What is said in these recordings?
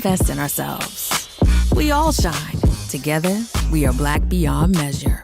manifest in ourselves. We all shine. Together, we are Black beyond measure.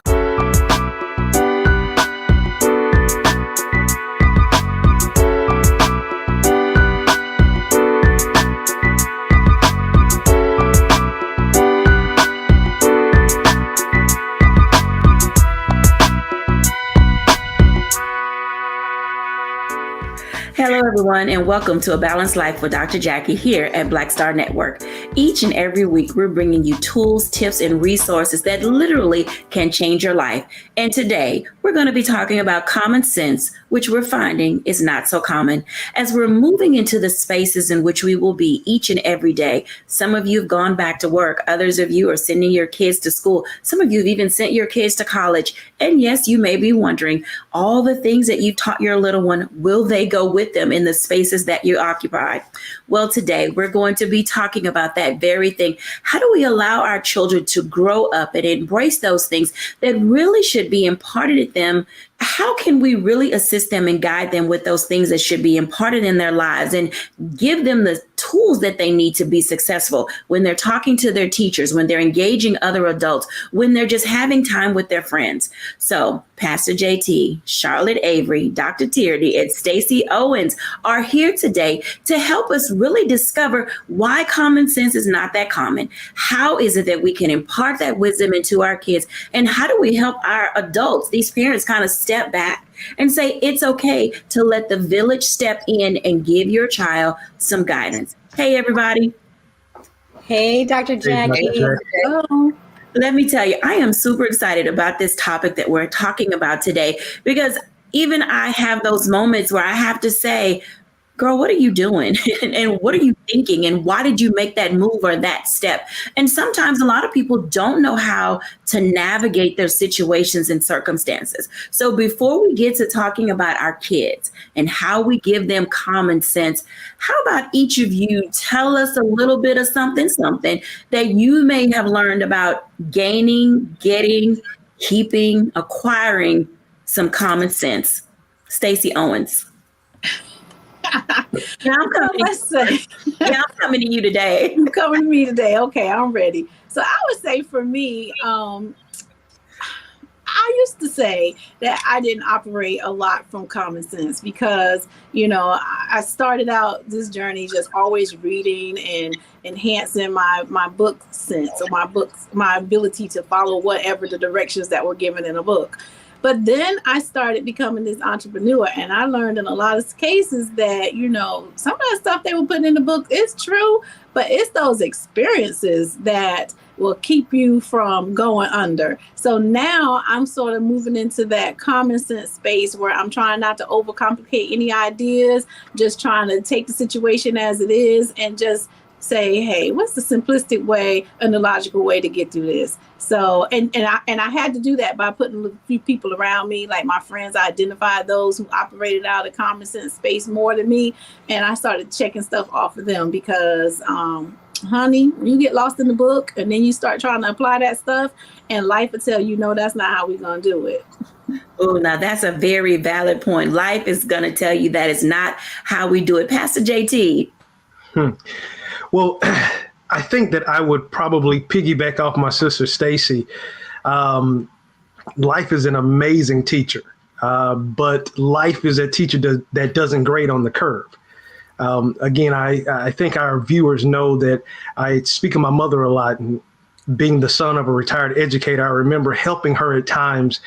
Hello, everyone, and welcome to A Balanced Life with Dr. Jacquie here at Black Star Network. Each and every week, we're bringing you tools, tips, and resources that literally can change your life. And today, we're going to be talking about common sense, which we're finding is not so common. As we're moving into the spaces in which we will be each and every day, some of you have gone back to work. Others of you are sending your kids to school. Some of you have even sent your kids to college. And yes, you may be wondering, all the things that you've taught your little one, will they go with them in the spaces that you occupy? Well, today we're going to be talking about that very thing. How do we allow our children to grow up and embrace those things that really should be imparted to them? How can we really assist them and guide them with those things that should be imparted in their lives and give them the tools that they need to be successful when they're talking to their teachers, when they're engaging other adults, when they're just having time with their friends? So Pastor JT, Charlotte Avery, Dr. Tierney, and Stacey Owens are here today to help us really discover why common sense is not that common. How is it that we can impart that wisdom into our kids? And how do we help our adults, these parents, kind of step back and say it's okay to let the village step in and give your child some guidance? Hey, everybody. Hey, Dr. Jacquie. Hello. Let me tell you, I am super excited about this topic that we're talking about today, because even I have those moments where I have to say, girl, what are you doing? And what are you thinking? And why did you make that move or that step? And sometimes a lot of people don't know how to navigate their situations and circumstances. So before we get to talking about our kids and how we give them common sense, how about each of you tell us a little bit of something that you may have learned about gaining, getting, keeping, acquiring some common sense? Stacey Owens. I'm coming to you today. You're coming to me today. Okay, I'm ready. So I would say for me, I used to say that I didn't operate a lot from common sense because, I started out this journey just always reading and enhancing my book sense or my ability to follow whatever the directions that were given in a book. But then I started becoming this entrepreneur, and I learned in a lot of cases that, some of the stuff they were putting in the book is true, but it's those experiences that will keep you from going under. So now I'm sort of moving into that common sense space where I'm trying not to overcomplicate any ideas, just trying to take the situation as it is and just say, hey, what's the simplistic way and the logical way to get through this? So, and I had to do that by putting a few people around me, like my friends. I identified those who operated out of common sense space more than me. And I started checking stuff off of them because, honey, you get lost in the book and then you start trying to apply that stuff and life will tell you, no, that's not how we're going to do it. Oh, now that's a very valid point. Life is going to tell you that is not how we do it. Pastor JT. Well, I think that I would probably piggyback off my sister, Stacey. Life is an amazing teacher, but life is a teacher that doesn't grade on the curve. Again, I think our viewers know that I speak of my mother a lot, and being the son of a retired educator, I remember helping her at times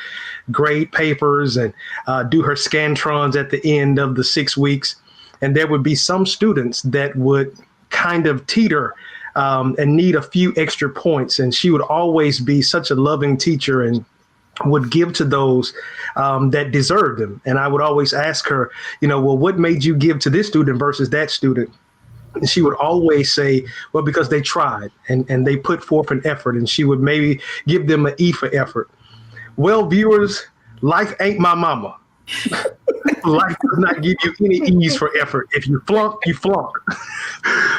grade papers and do her scantrons at the end of the 6 weeks. And there would be some students that would kind of teeter and need a few extra points. And she would always be such a loving teacher and would give to those that deserved them. And I would always ask her, well, what made you give to this student versus that student? And she would always say, well, because they tried and they put forth an effort, and she would maybe give them an E for effort. Well, viewers, life ain't my mama. Life does not give you any E's for effort. If you flunk, you flunk.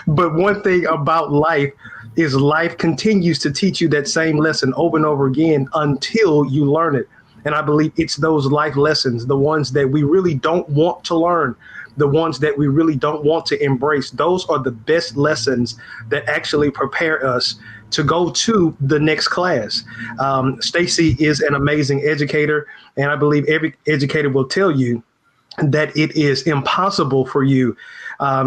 But one thing about life is life continues to teach you that same lesson over and over again until you learn it. And I believe it's those life lessons, the ones that we really don't want to learn, the ones that we really don't want to embrace, those are the best lessons that actually prepare us to go to the next class. Stacy is an amazing educator, and I believe every educator will tell you that it is impossible for you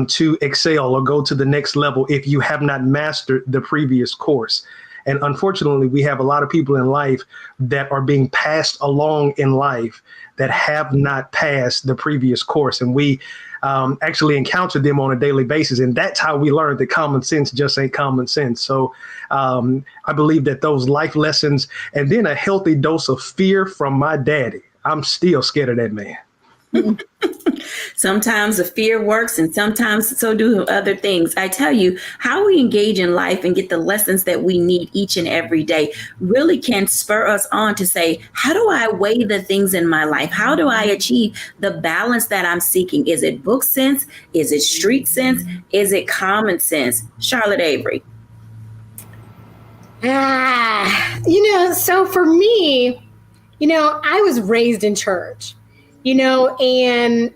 to excel or go to the next level if you have not mastered the previous course. And unfortunately, we have a lot of people in life that are being passed along in life that have not passed the previous course. And we actually encounter them on a daily basis. And that's how we learn that common sense just ain't common sense. So I believe that those life lessons, and then a healthy dose of fear from my daddy. I'm still scared of that man. Sometimes the fear works and sometimes so do other things. I tell you, how we engage in life and get the lessons that we need each and every day really can spur us on to say, how do I weigh the things in my life? How do I achieve the balance that I'm seeking? Is it book sense? Is it street sense? Is it common sense? Charlotte Avery. So for me, I was raised in church. And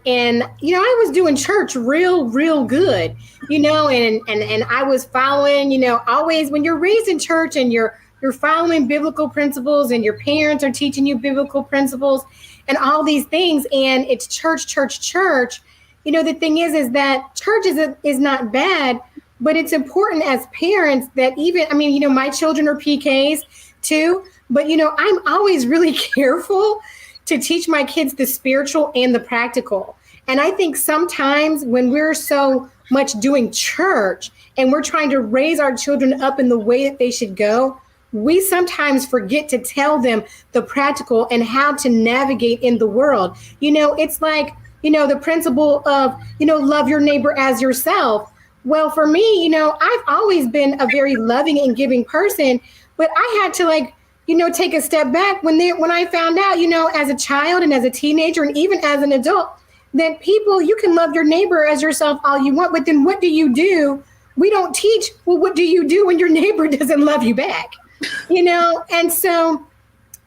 I was doing church real good, and I was following, always when you're raised in church and you're following biblical principles and your parents are teaching you biblical principles and all these things. And it's church. The thing is that church is not bad, but it's important as parents that my children are PKs too, but, I'm always really careful to teach my kids the spiritual and the practical. And I think sometimes when we're so much doing church and we're trying to raise our children up in the way that they should go, we sometimes forget to tell them the practical and how to navigate in the world. It's like, the principle of, love your neighbor as yourself. Well, for me, I've always been a very loving and giving person, but I had to take a step back when I found out, as a child and as a teenager and even as an adult, that you can love your neighbor as yourself all you want, but then what do you do? We don't teach, well, what do you do when your neighbor doesn't love you back? And so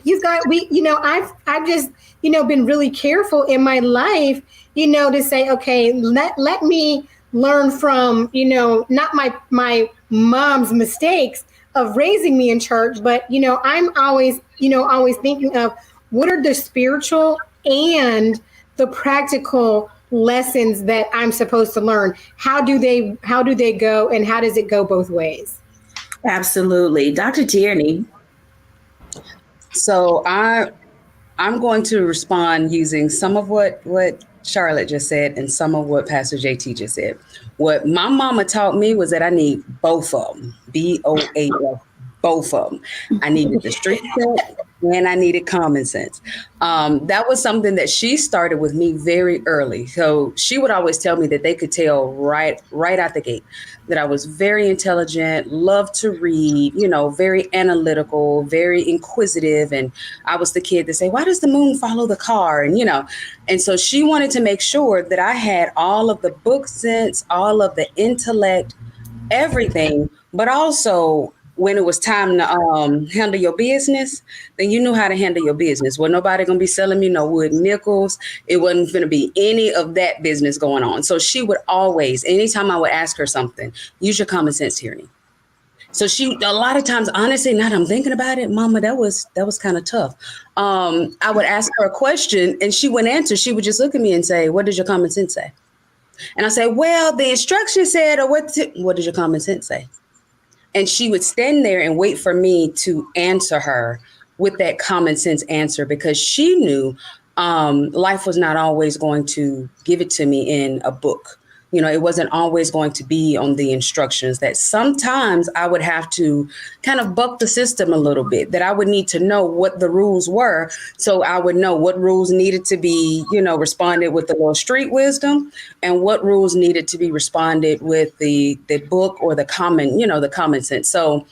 I've just, been really careful in my life, to say, okay, let me learn from, not my mom's mistakes of raising me in church, but I'm always thinking of what are the spiritual and the practical lessons that I'm supposed to learn. How do they go, and how does it go both ways? Absolutely. Dr. Tierney. So I'm going to respond using some of what Charlotte just said and some of what Pastor JT just said. What my mama taught me was that I need both of them, BOAF, both of them. I needed the street sense and I needed common sense. That was something that she started with me very early. So she would always tell me that they could tell right out the gate that I was very intelligent, loved to read, very analytical, very inquisitive. And I was the kid that say, why does the moon follow the car? And so she wanted to make sure that I had all of the book sense, all of the intellect, everything, but also when it was time to handle your business, then you knew how to handle your business. Well, nobody gonna be selling me no wood nickels. It wasn't gonna be any of that business going on. So she would always, anytime I would ask her something, use your common sense, Tierney. So she, a lot of times, honestly, now that I'm thinking about it, Mama, that was kind of tough. I would ask her a question and she wouldn't answer. She would just look at me and say, what does your common sense say? And I say, well, the instruction said, or what does your common sense say? And she would stand there and wait for me to answer her with that common sense answer, because she knew life was not always going to give it to me in a book. It wasn't always going to be on the instructions, that sometimes I would have to kind of buck the system a little bit, that I would need to know what the rules were. So I would know what rules needed to be, responded with the little street wisdom and what rules needed to be responded with the book or the common sense. So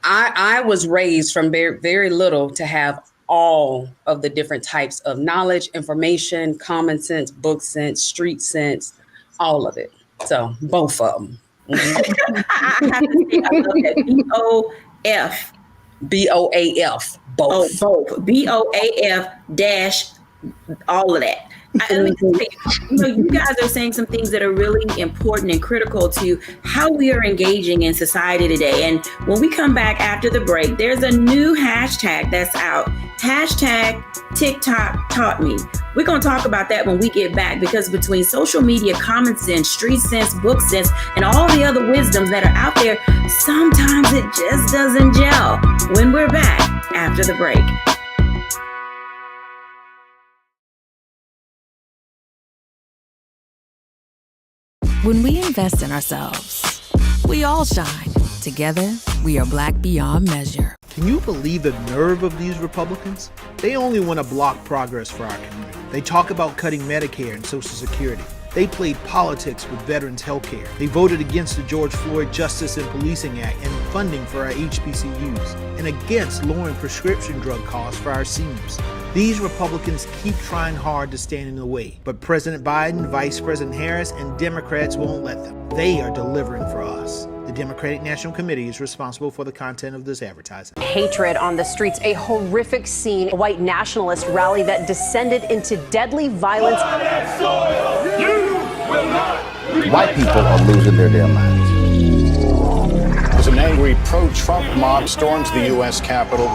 I was raised from very, very little to have all of the different types of knowledge, information, common sense, book sense, street sense, all of it. So both of them. Mm-hmm. I love that. BOF. BOAF. Both. Oh, both. BOAF dash all of that. Let me just say, you guys are saying some things that are really important and critical to how we are engaging in society today. And when we come back after the break, there's a new hashtag that's out. Hashtag TikTok taught me. We're going to talk about that when we get back, because between social media, common sense, street sense, book sense, and all the other wisdoms that are out there, sometimes it just doesn't gel. When we're back after the break. When we invest in ourselves, we all shine. Together, we are Black beyond measure. Can you believe the nerve of these Republicans? They only want to block progress for our community. They talk about cutting Medicare and Social Security. They played politics with veterans' health care. They voted against the George Floyd Justice and Policing Act and funding for our HBCUs, and against lowering prescription drug costs for our seniors. These Republicans keep trying hard to stand in the way, but President Biden, Vice President Harris, and Democrats won't let them. They are delivering for us. The Democratic National Committee is responsible for the content of this advertising. Hatred on the streets, a horrific scene, a white nationalist rally that descended into deadly violence. White people are losing their damn minds. As an angry pro-Trump mob storms the U.S. Capitol,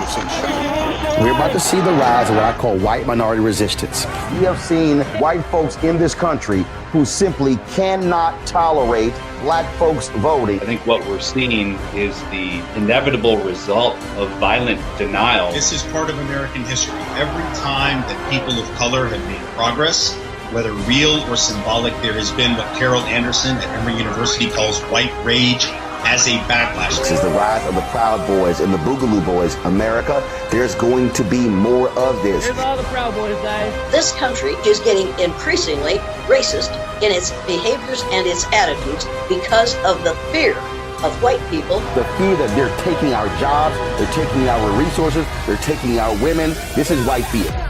we're about to see the rise of what I call white minority resistance. We have seen white folks in this country who simply cannot tolerate black folks voting. I think what we're seeing is the inevitable result of violent denial. This is part of American history. Every time that people of color have made progress, whether real or symbolic, there has been what Carol Anderson at Emory University calls white rage as a backlash. This is the rise of the Proud Boys and the Boogaloo Boys. America, there's going to be more of this. Here's all the Proud Boys, guys. This country is getting increasingly racist in its behaviors and its attitudes because of the fear of white people. The fear that they're taking our jobs, they're taking our resources, they're taking our women. This is white fear.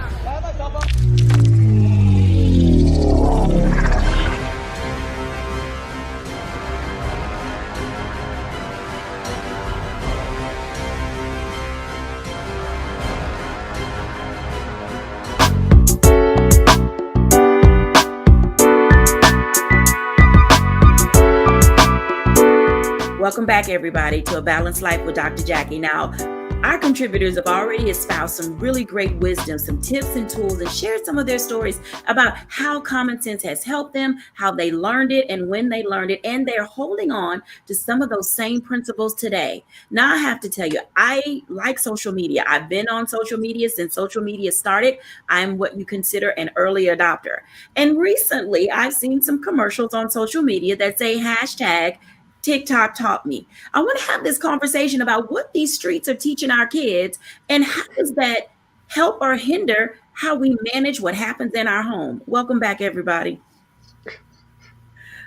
Welcome back, everybody, to A Balanced Life with Dr. Jacquie. Now, our contributors have already espoused some really great wisdom, some tips and tools, and shared some of their stories about how common sense has helped them, how they learned it and when they learned it, and they're holding on to some of those same principles today. Now, I have to tell you, I like social media. I've been on social media since social media started. I'm what you consider an early adopter. And recently, I've seen some commercials on social media that say hashtag TikTok taught me. I want to have this conversation about what these streets are teaching our kids and how does that help or hinder how we manage what happens in our home. Welcome back, everybody.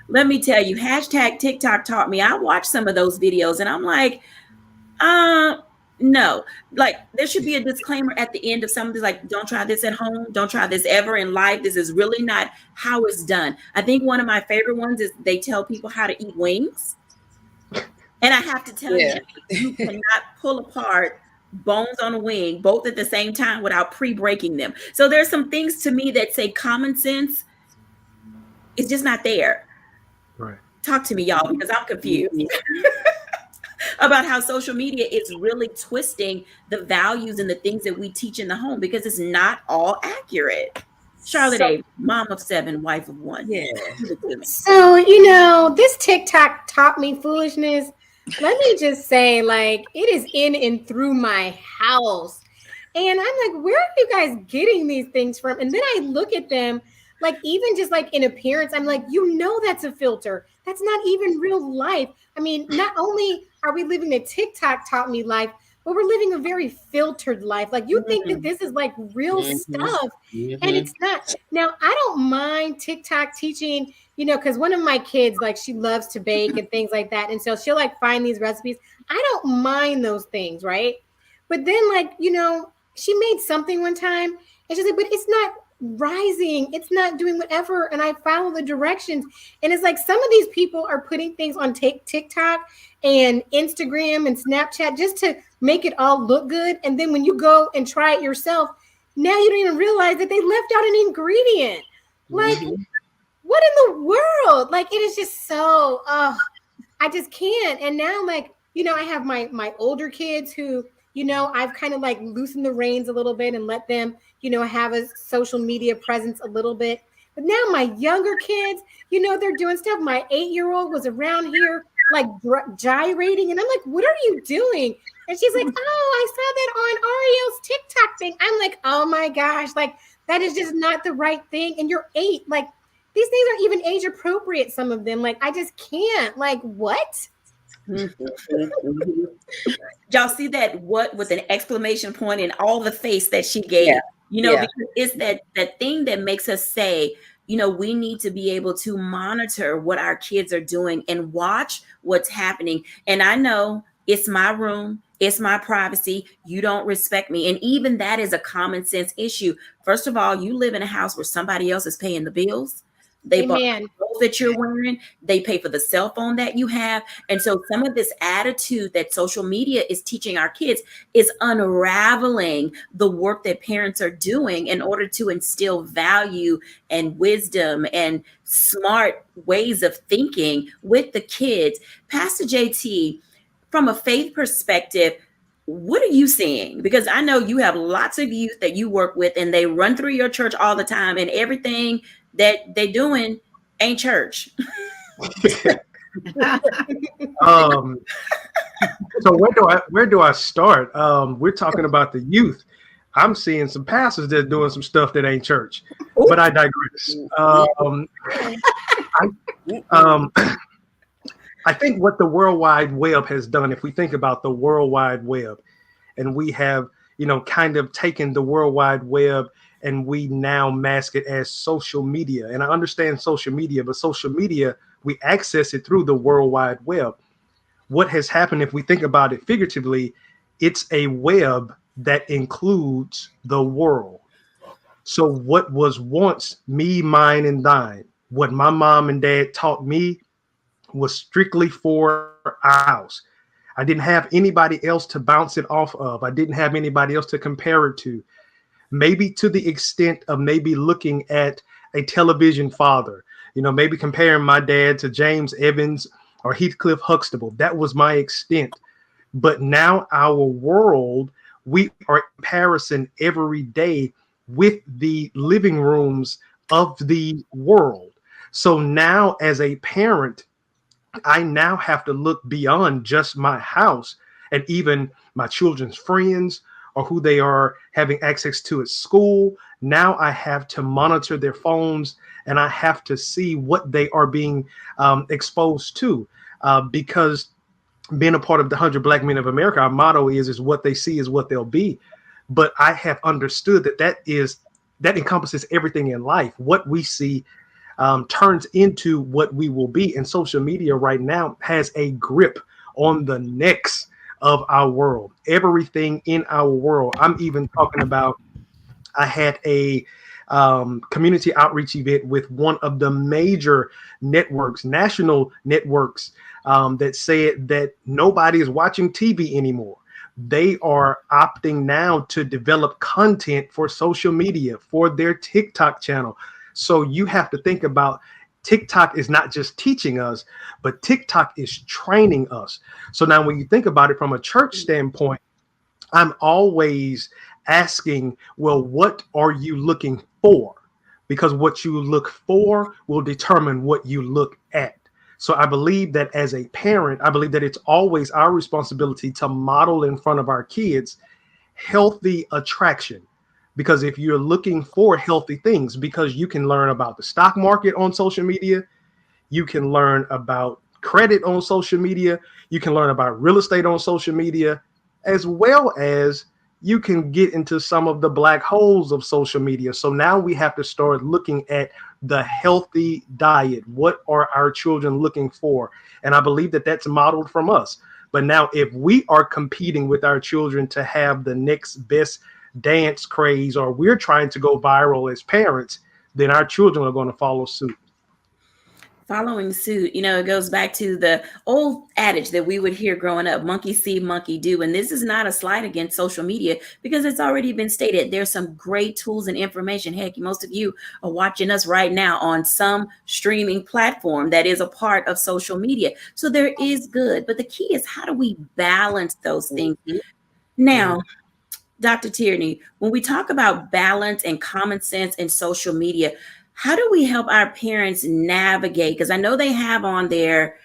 Let me tell you, hashtag TikTok taught me. I watched some of those videos and I'm like, no, like there should be a disclaimer at the end of something like, don't try this at home. Don't try this ever in life. This is really not how it's done. I think one of my favorite ones is they tell people how to eat wings. And I have to tell you, you cannot pull apart bones on a wing both at the same time without pre-breaking them. So there's some things to me that say common sense is just not there. Right. Talk to me, y'all, because I'm confused about how social media is really twisting the values and the things that we teach in the home because it's not all accurate. Charlotte A., mom of 7, wife of 1. Yeah. So, this TikTok taught me foolishness. Let me just say, like, it is in and through my house. And I'm like, where are you guys getting these things from? And then I look at them, like, even just like in appearance, I'm like, that's a filter. That's not even real life. I mean, not only are we living a TikTok taught me life, but we're living a very filtered life. Like you think that this is like real stuff and it's not. Now, I don't mind TikTok teaching, because one of my kids, like she loves to bake and things like that. And so she'll like find these recipes. I don't mind those things, right? But then like, she made something one time and she's like, but it's not rising. It's not doing whatever. And I follow the directions. And it's like some of these people are putting things on TikTok and Instagram and Snapchat just to make it all look good. And then when you go and try it yourself, now you don't even realize that they left out an ingredient. Like, what in the world? Like, it is just so, I just can't. And now, like, I have my older kids who, I've kind of like loosened the reins a little bit and let them, have a social media presence a little bit. But now my younger kids, they're doing stuff. My 8-year-old was around here like gyrating, and I'm like, what are you doing? And she's like, oh, I saw that on Ario's TikTok thing. I'm like, oh my gosh, like that is just not the right thing. And you're 8, like these things aren't even age appropriate. Some of them, like I just can't. Like what? Y'all see that what with an exclamation point and all the face that she gave, because it's that thing that makes us say, we need to be able to monitor what our kids are doing and watch what's happening. And I know it's my room, it's my privacy. You don't respect me. And even that is a common sense issue. First of all, you live in a house where somebody else is paying the bills. They bought the clothes that you're wearing. They pay for the cell phone that you have. And so some of this attitude that social media is teaching our kids is unraveling the work that parents are doing in order to instill value and wisdom and smart ways of thinking with the kids. Pastor JT, from a faith perspective, what are you seeing? Because I know you have lots of youth that you work with and they run through your church all the time, and everything that they're doing ain't church. So where do I start? We're talking about the youth. I'm seeing some pastors that are doing some stuff that ain't church, but I digress. I think what the World Wide Web has done, if we think about the World Wide Web, and we have, kind of taken the World Wide Web and we now mask it as social media. And I understand social media, but social media, we access it through the World Wide Web. What has happened, if we think about it figuratively, it's a web that includes the world. So what was once me, mine, and thine, what my mom and dad taught me was strictly for our house. I didn't have anybody else to bounce it off of. I didn't have anybody else to compare it to. Maybe to the extent of maybe looking at a television father, maybe comparing my dad to James Evans or Heathcliff Huxtable. That was my extent. But now our world, we are in comparison every day with the living rooms of the world. So now as a parent, I now have to look beyond just my house and even my children's friends or who they are having access to at school. Now I have to monitor their phones and I have to see what they are being exposed to, because being a part of the 100 Black Men of America, our motto is what they see is what they'll be. But I have understood that encompasses everything in life. What we see turns into what we will be. And social media right now has a grip on the necks of our world, everything in our world. I'm even talking about, I had a community outreach event with one of the major networks, national networks, that said that nobody is watching TV anymore. They are opting now to develop content for social media, for their TikTok channel. So you have to think about TikTok is not just teaching us, but TikTok is training us. So now when you think about it from a church standpoint, I'm always asking, well, what are you looking for? Because what you look for will determine what you look at. So I believe that as a parent, I believe that it's always our responsibility to model in front of our kids healthy attraction. Because if you're looking for healthy things, because you can learn about the stock market on social media, you can learn about credit on social media, you can learn about real estate on social media, as well as you can get into some of the black holes of social media. So now we have to start looking at the healthy diet. What are our children looking for? And I believe that that's modeled from us. But now if we are competing with our children to have the next best dance craze, or we're trying to go viral as parents, then our children are going to follow suit. following suit. It goes back to the old adage that we would hear growing up, monkey see, monkey do. And this is not a slight against social media because it's already been stated. There's some great tools and information. Heck, most of you are watching us right now on some streaming platform that is a part of social media. So there is good, but the key is, how do we balance those things? Now, Dr. Tierney, when we talk about balance and common sense in social media, how do we help our parents navigate? Because I know they have on there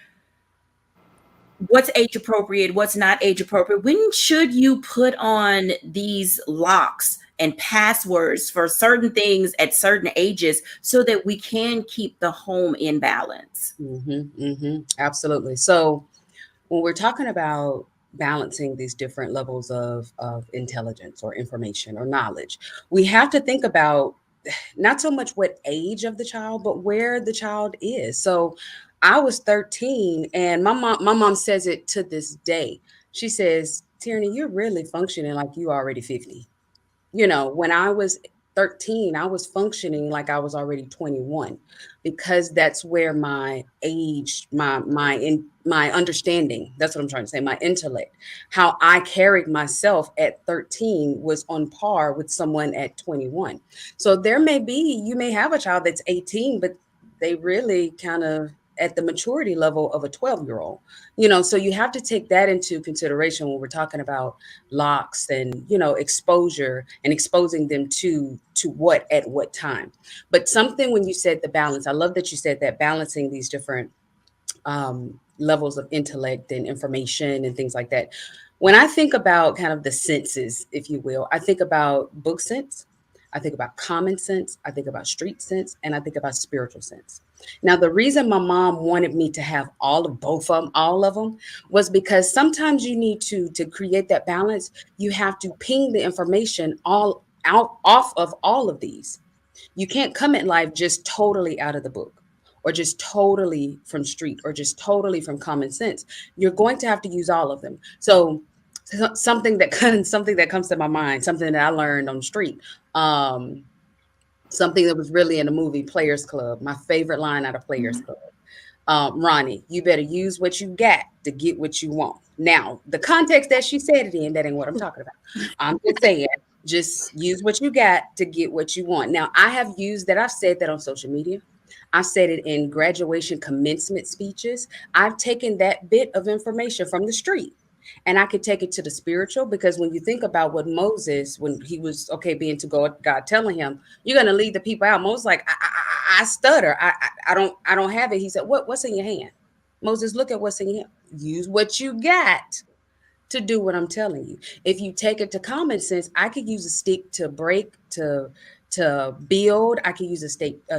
what's age appropriate, what's not age appropriate. When should you put on these locks and passwords for certain things at certain ages so that we can keep the home in balance? Absolutely. So when we're talking about balancing these different levels of intelligence or information or knowledge, we have to think about not so much what age of the child, but where the child is. So I was 13 and my mom says it to this day. She says, Tierney, you're really functioning like you already 50. When I was 13, I was functioning like I was already 21 because that's where my age, my understanding, that's what I'm trying to say, my intellect, how I carried myself at 13 was on par with someone at 21. So you may have a child that's 18, but they really kind of at the maturity level of a 12-year-old, so you have to take that into consideration when we're talking about locks and, exposure and exposing them to what at what time. But something when you said the balance, I love that you said that, balancing these different levels of intellect and information and things like that. When I think about kind of the senses, if you will, I think about book sense, I think about common sense, I think about street sense, and I think about spiritual sense. Now, the reason my mom wanted me to have all of them, was because sometimes you need to create that balance. You have to ping the information all out off of all of these. You can't come at life just totally out of the book or just totally from street or just totally from common sense. You're going to have to use all of them. So something that comes to my mind, something that I learned on the street, something that was really in the movie Players Club. My favorite line out of Players Club. Ronnie, you better use what you got to get what you want. Now, the context that she said it in, that ain't what I'm talking about. I'm just saying, just use what you got to get what you want. Now, I've said that on social media. I've said it in graduation commencement speeches. I've taken that bit of information from the street. And I could take it to the spiritual, because when you think about what Moses, when he was being to God telling him, you're going to lead the people out. Moses like, I stutter. I don't have it. He said, what's in your hand? Moses, look at what's in your hand. Use what you got to do what I'm telling you. If you take it to common sense, I could use a stick to break, to build. I can use a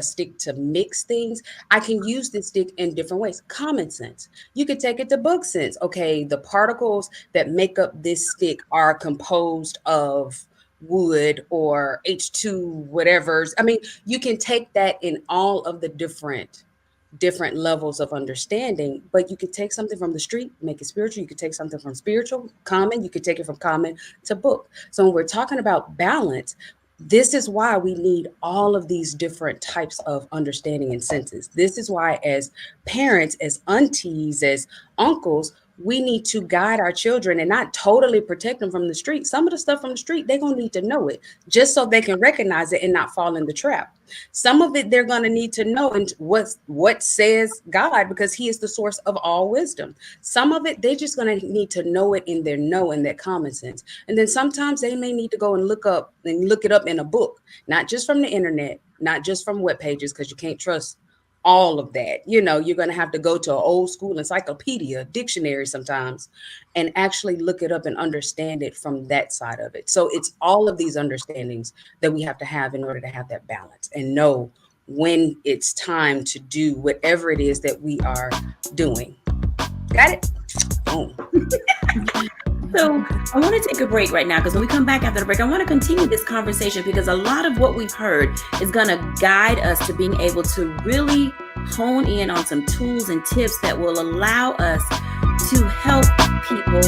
stick to mix things. I can use this stick in different ways. Common sense. You could take it to book sense. Okay, the particles that make up this stick are composed of wood or H2 whatever's. I mean, you can take that in all of the different levels of understanding, but you could take something from the street, make it spiritual. You could take something from spiritual, common. You could take it from common to book. So when we're talking about balance, this is why we need all of these different types of understanding and senses. This is why, as parents, as aunties, as uncles, we need to guide our children and not totally protect them from the street. Some of the stuff from the street, they're going to need to know it just so they can recognize it and not fall in the trap. Some of it they're going to need to know and what says God, because he is the source of all wisdom. Some of it they're just going to need to know it in their their common sense. And then sometimes they may need to go and look it up in a book, not just from the internet, not just from web pages, because you can't trust all of that. You're going to have to go to an old school encyclopedia, dictionary sometimes, and actually look it up and understand it from that side of it. So it's all of these understandings that we have to have in order to have that balance and know when it's time to do whatever it is that we are doing. Got it? Boom. So I want to take a break right now, because when we come back after the break, I want to continue this conversation, because a lot of what we've heard is going to guide us to being able to really hone in on some tools and tips that will allow us to help people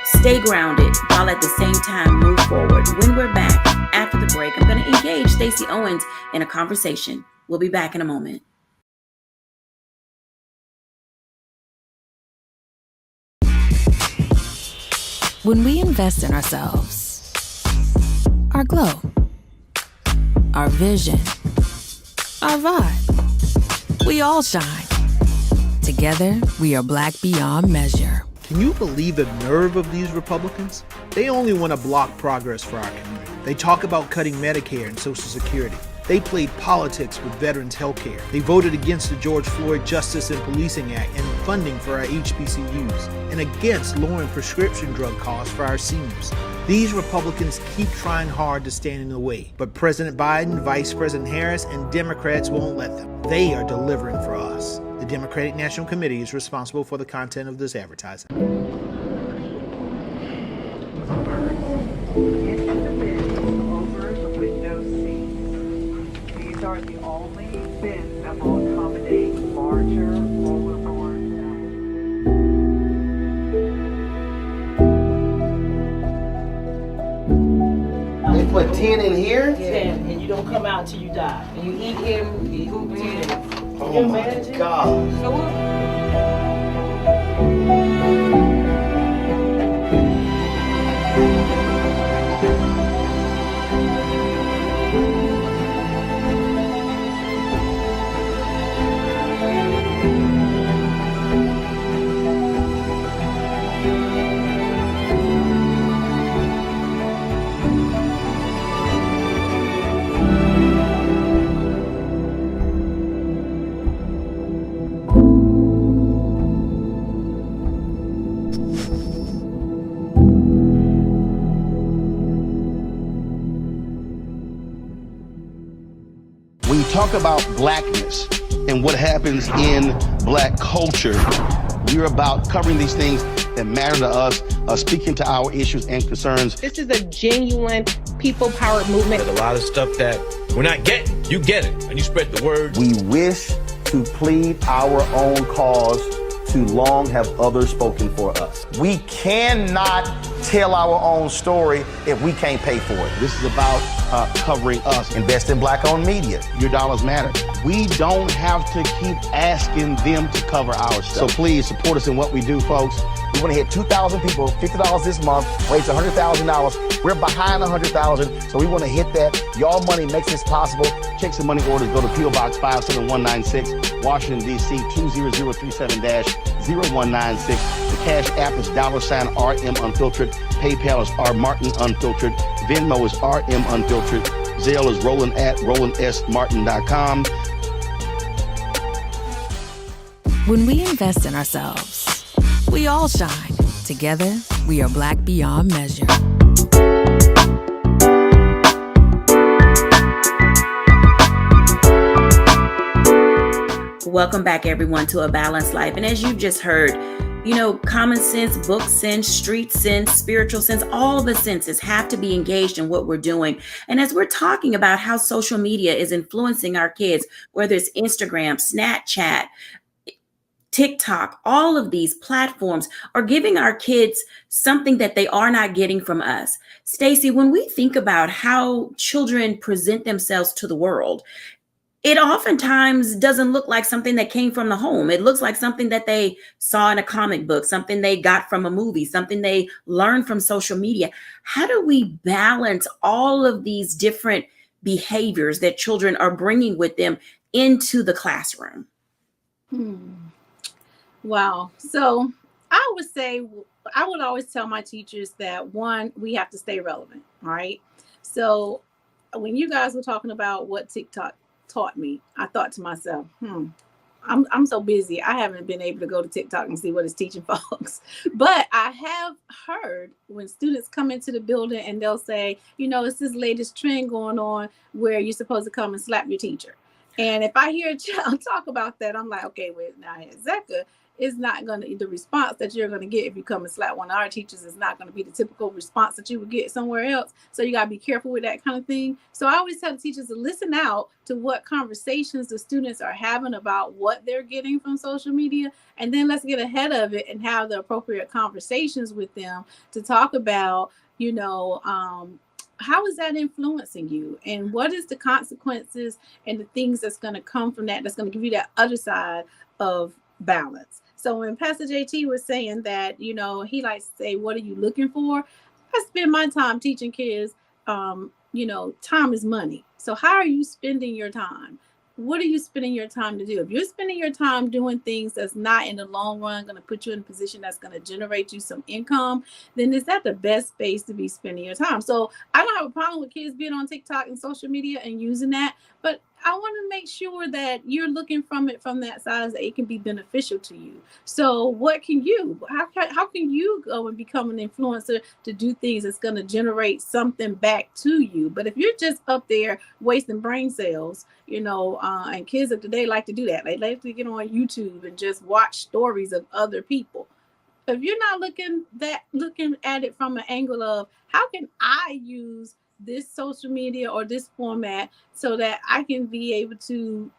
stay grounded while at the same time move forward. When we're back after the break, I'm going to engage Stacey Owens in a conversation. We'll be back in a moment. When we invest in ourselves, our glow, our vision, our vibe, we all shine. Together, we are Black beyond measure. Can you believe the nerve of these Republicans? They only want to block progress for our community. They talk about cutting Medicare and Social Security. They played politics with veterans' health care. They voted against the George Floyd Justice and Policing Act and funding for our HBCUs, and against lowering prescription drug costs for our seniors. These Republicans keep trying hard to stand in the way, but President Biden, Vice President Harris, and Democrats won't let them. They are delivering for us. The Democratic National Committee is responsible for the content of this advertising. These are the only bins that will accommodate larger overboard. They put 10 in here? 10, and you don't come out till you die. And you eat him, you poop him. Oh my God. So what? When you talk about blackness and what happens in black culture, we're about covering these things that matter to us, speaking to our issues and concerns. This is a genuine people-powered movement. There's a lot of stuff that we're not getting. You get it, and you spread the word. We wish to plead our own cause. Too long have others spoken for us. We cannot tell our own story if we can't pay for it. This is about covering us. Invest in black-owned media. Your dollars matter. We don't have to keep asking them to cover our stuff. So please support us in what we do, folks. We want to hit 2,000 people, $50 this month, raise $100,000. We're behind 100,000, so we want to hit that. Y'all money makes this possible. Checks and money orders go to P.O. Box 57196, Washington, D.C. 20037-0196. The Cash App is $RM Unfiltered. PayPal is R Martin Unfiltered. Venmo is RM Unfiltered. Zelle is Roland at RolandSMartin.com. When we invest in ourselves, we all shine. Together, we are Black beyond measure. Welcome back, everyone, to A Balanced Life. And as you just heard, you know, common sense, book sense, street sense, spiritual sense, all the senses have to be engaged in what we're doing. And as we're talking about how social media is influencing our kids, whether it's Instagram, Snapchat, TikTok, all of these platforms are giving our kids something that they are not getting from us. Stacey, when we think about how children present themselves to the world, it oftentimes doesn't look like something that came from the home. It looks like something that they saw in a comic book, something they got from a movie, something they learned from social media. How do we balance all of these different behaviors that children are bringing with them into the classroom? Wow. So I would say, I would always tell my teachers that, one, we have to stay relevant, right? So when you guys were talking about what TikTok taught me, I thought to myself, I'm so busy. I haven't been able to go to TikTok and see what it's teaching folks. But I have heard when students come into the building and they'll say, you know, it's this latest trend going on where you're supposed to come and slap your teacher. And if I hear a child talk about that, I'm like, okay, wait, now Zecca is not going to, the response that you're going to get if you come and slap one of our teachers is not going to be the typical response that you would get somewhere else. So you got to be careful with that kind of thing. So I always tell the teachers to listen out to what conversations the students are having about what they're getting from social media. And then let's get ahead of it and have the appropriate conversations with them to talk about, you know, how is that influencing you? And what is the consequences and the things that's going to come from that, that's going to give you that other side of balance? So when Pastor JT was saying that, he likes to say, what are you looking for? I spend my time teaching kids, time is money. So how are you spending your time? What are you spending your time to do? If you're spending your time doing things that's not in the long run going to put you in a position that's going to generate you some income, then is that the best space to be spending your time? So I don't have a problem with kids being on TikTok and social media and using that, but I want to make sure that you're looking from it from that side that it can be beneficial to you. So what can you, how can you go and become an influencer to do things that's going to generate something back to you? But if you're just up there wasting brain cells, and kids of today like to do that. They like to get on YouTube and just watch stories of other people. If you're not looking at it from an angle of how can I use this social media or this format so that I can be able to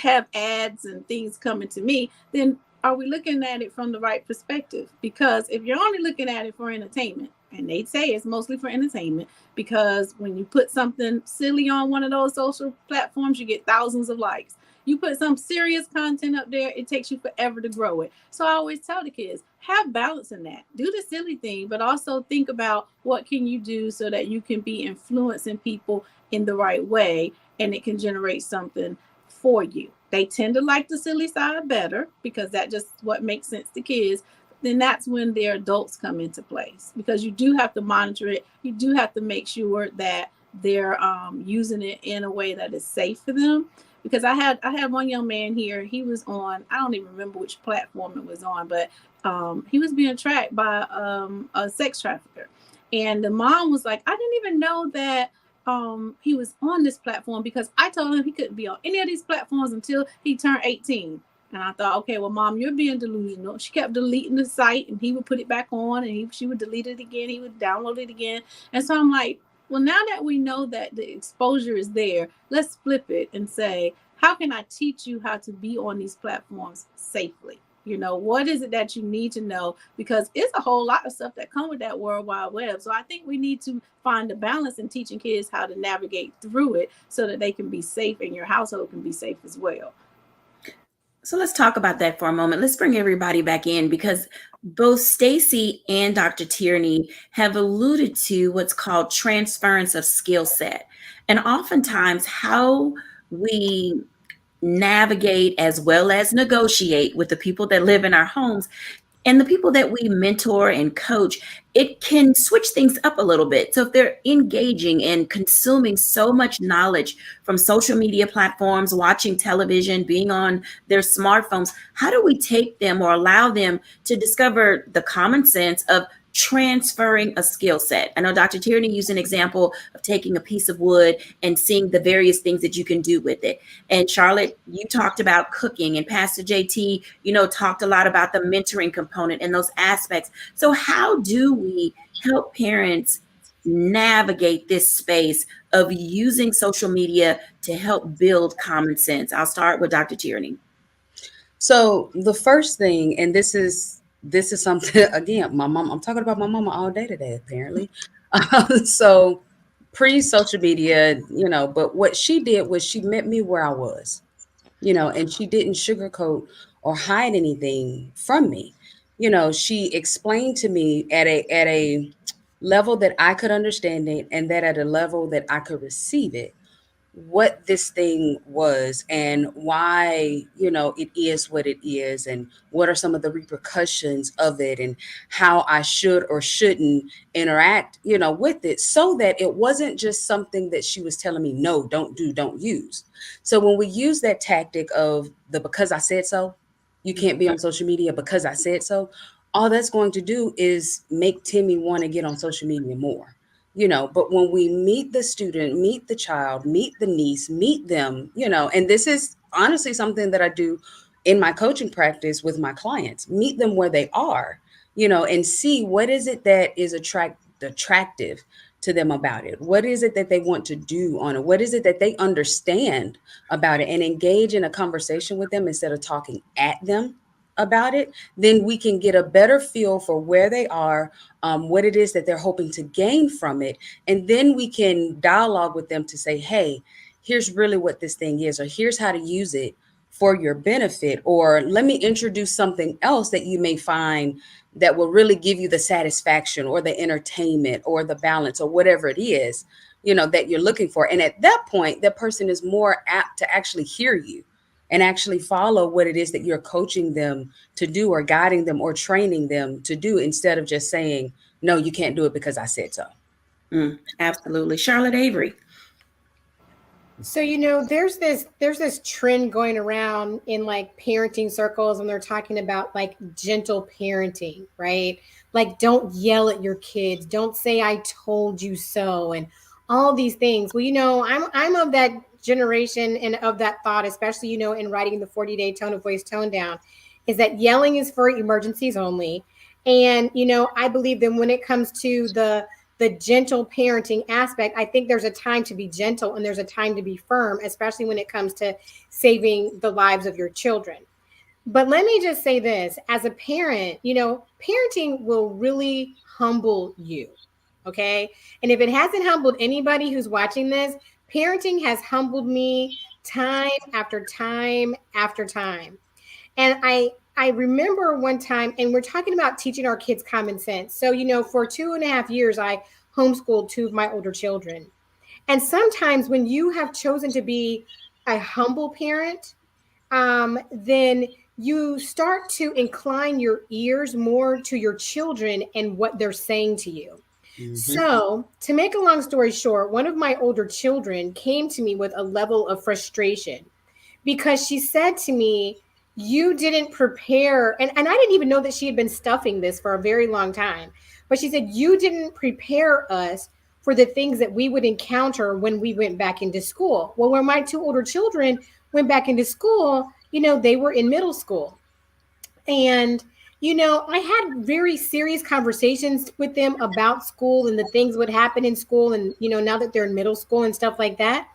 have ads and things coming to me, then are we looking at it from the right perspective? Because if you're only looking at it for entertainment, and they say it's mostly for entertainment, because when you put something silly on one of those social platforms, you get thousands of likes. You put some serious content up there, it takes you forever to grow it. So I always tell the kids, have balance in that. Do the silly thing, but also think about what can you do so that you can be influencing people in the right way, and it can generate something for you. They tend to like the silly side better because that just what makes sense to kids. Then that's when their adults come into place, because you do have to monitor it. You do have to make sure that they're using it in a way that is safe for them. Because I had one young man here. He was on, I don't even remember which platform it was on, but he was being tracked by a sex trafficker, and the mom was like, I didn't even know that he was on this platform, because I told him he couldn't be on any of these platforms until he turned 18. And I thought, okay, well, Mom, you're being delusional. She kept deleting the site, and he would put it back on, and she would delete it again. He would download it again. And so I'm like, well, now that we know that the exposure is there, let's flip it and say, how can I teach you how to be on these platforms safely? What is it that you need to know? Because it's a whole lot of stuff that come with that World Wide Web. So I think we need to find a balance in teaching kids how to navigate through it so that they can be safe and your household can be safe as well. So let's talk about that for a moment. Let's bring everybody back in, because both Stacy and Dr. Tierney have alluded to what's called transference of skill set. And oftentimes how we navigate as well as negotiate with the people that live in our homes and the people that we mentor and coach, it can switch things up a little bit. So if they're engaging and consuming so much knowledge from social media platforms, watching television, being on their smartphones, how do we take them or allow them to discover the common sense of transferring a skill set? I know Dr. Tierney used an example of taking a piece of wood and seeing the various things that you can do with it. And Charlotte, you talked about cooking, and Pastor JT, talked a lot about the mentoring component and those aspects. So how do we help parents navigate this space of using social media to help build common sense? I'll start with Dr. Tierney. So the first thing, and this is something, again, I'm talking about my mama all day today, apparently. So pre-social media, but what she did was she met me where I was, and she didn't sugarcoat or hide anything from me. She explained to me at a level that I could understand it, and that at a level that I could receive it, what this thing was and why, it is what it is, and what are some of the repercussions of it, and how I should or shouldn't interact, with it, so that it wasn't just something that she was telling me, no, don't do, don't use. So when we use that tactic of the because I said so, you can't be on social media because I said so, all that's going to do is make Timmy want to get on social media more. But when we meet the student, meet the child, meet the niece, meet them, and this is honestly something that I do in my coaching practice with my clients, meet them where they are, and see what is it that is attractive to them about it. What is it that they want to do on it? What is it that they understand about it, and engage in a conversation with them instead of talking at them about it. Then we can get a better feel for where they are, what it is that they're hoping to gain from it. And then we can dialogue with them to say, hey, here's really what this thing is, or here's how to use it for your benefit, or let me introduce something else that you may find that will really give you the satisfaction or the entertainment or the balance or whatever it is, that you're looking for. And at that point, that person is more apt to actually hear you and actually follow what it is that you're coaching them to do or guiding them or training them to do, instead of just saying, no, you can't do it because I said so. Absolutely. Charlotte Avery. So, there's this trend going around in like parenting circles, and they're talking about like gentle parenting, right? Like, don't yell at your kids, don't say I told you so, and all these things. Well, I'm of that generation and of that thought, especially, in writing the 40-day tone of voice tone down, is that yelling is for emergencies only. And, I believe that when it comes to the gentle parenting aspect, I think there's a time to be gentle and there's a time to be firm, especially when it comes to saving the lives of your children. But let me just say this, as a parent, parenting will really humble you. Okay. And if it hasn't humbled anybody who's watching this, parenting has humbled me time after time after time. And I remember one time, and we're talking about teaching our kids common sense. So, for 2.5 years, I homeschooled two of my older children. And sometimes when you have chosen to be a humble parent, then you start to incline your ears more to your children and what they're saying to you. Mm-hmm. So, to make a long story short, one of my older children came to me with a level of frustration because she said to me, you didn't prepare. And I didn't even know that she had been stuffing this for a very long time. But she said, you didn't prepare us for the things that we would encounter when we went back into school. Well, when my two older children went back into school, they were in middle school. And, I had very serious conversations with them about school and the things that would happen in school. And, now that they're in middle school and stuff like that.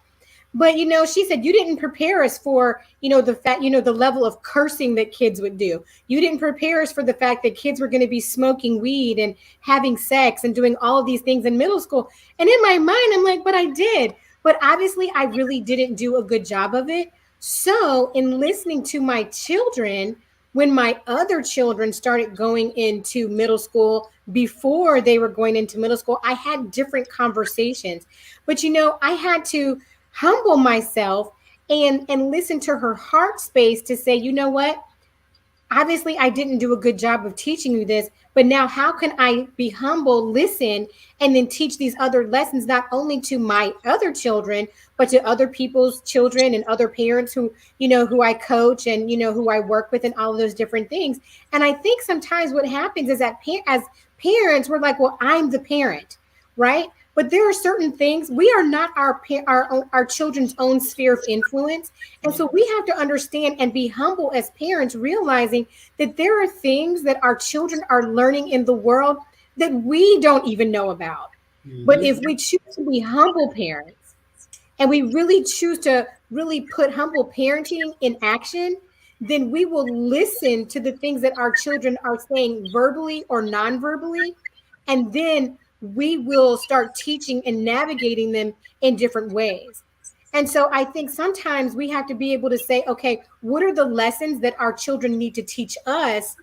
But, she said, you didn't prepare us for, the fact, the level of cursing that kids would do. You didn't prepare us for the fact that kids were going to be smoking weed and having sex and doing all of these things in middle school. And in my mind, I'm like, but I did. But obviously, I really didn't do a good job of it. So in listening to my children, when my other children started going into middle school, before they were going into middle school, I had different conversations. But, I had to humble myself and listen to her heart space to say, you know what? Obviously, I didn't do a good job of teaching you this, but now how can I be humble, listen, and then teach these other lessons, not only to my other children, but to other people's children and other parents who, who I coach and, who I work with and all of those different things. And I think sometimes what happens is that as parents, we're like, well, I'm the parent, right? But there are certain things, we are not our children's own sphere of influence. And so we have to understand and be humble as parents, realizing that there are things that our children are learning in the world that we don't even know about. Mm-hmm. But if we choose to be humble parents and we really choose to really put humble parenting in action, then we will listen to the things that our children are saying verbally or non-verbally. And then we will start teaching and navigating them in different ways. And so I think sometimes we have to be able to say, okay, what are the lessons that our children need to teach us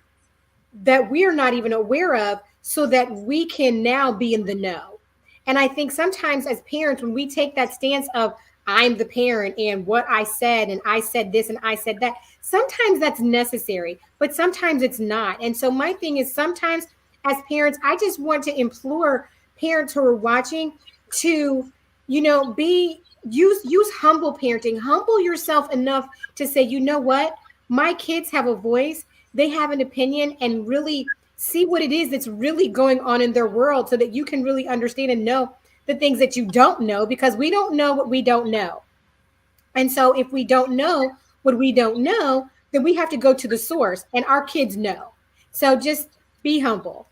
that we're not even aware of, so that we can now be in the know? And I think sometimes as parents, when we take that stance of I'm the parent and what I said, and I said this and I said that, sometimes that's necessary, but sometimes it's not. And so my thing is, sometimes as parents, I just want to implore parents who are watching to, use humble parenting. Humble yourself enough to say, you know what? My kids have a voice. They have an opinion, and really see what it is that's really going on in their world, so that you can really understand and know the things that you don't know, because we don't know what we don't know. And so if we don't know what we don't know, then we have to go to the source, and our kids know. So just be humble.